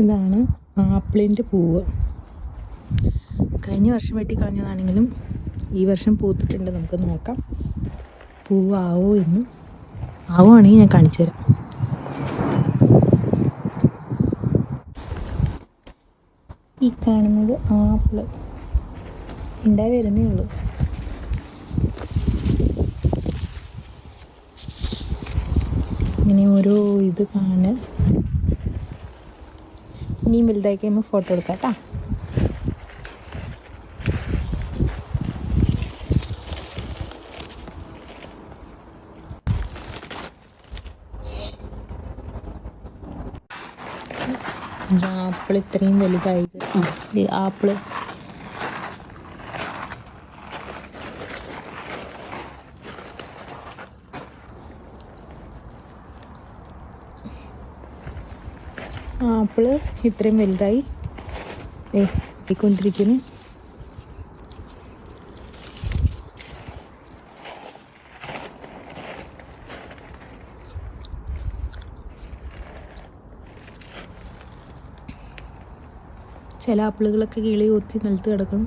ഇതാണ് ആപ്പിളിൻ്റെ പൂവ്. കഴിഞ്ഞ വർഷം വെട്ടി കളഞ്ഞതാണെങ്കിലും ഈ വർഷം പൂത്തിട്ടുണ്ട്. നമുക്ക് നോക്കാം പൂവാവോ എന്ന്. ആവുകയാണെങ്കിൽ ഞാൻ കാണിച്ചു തരാം. ഈ കാണുന്നത് ആപ്പിള് ഉണ്ടായി വരുന്നേ ഉള്ളൂ. ഇങ്ങനെ ഓരോ ഇത് കാണുക. ഇനിയും വലുതായി കഴിയുമ്പോൾ ഫോട്ടോ എടുക്കാം കേട്ടോ. ആപ്പിൾ ഇത്രയും വലുതായത്. ആപ്പിള് ഇത്രയും വലുതായി എത്തിക്കൊണ്ടിരിക്കുന്നു. ചില ആപ്പിളുകളൊക്കെ കിളി കൊത്തി നിലത്ത് കിടക്കണം.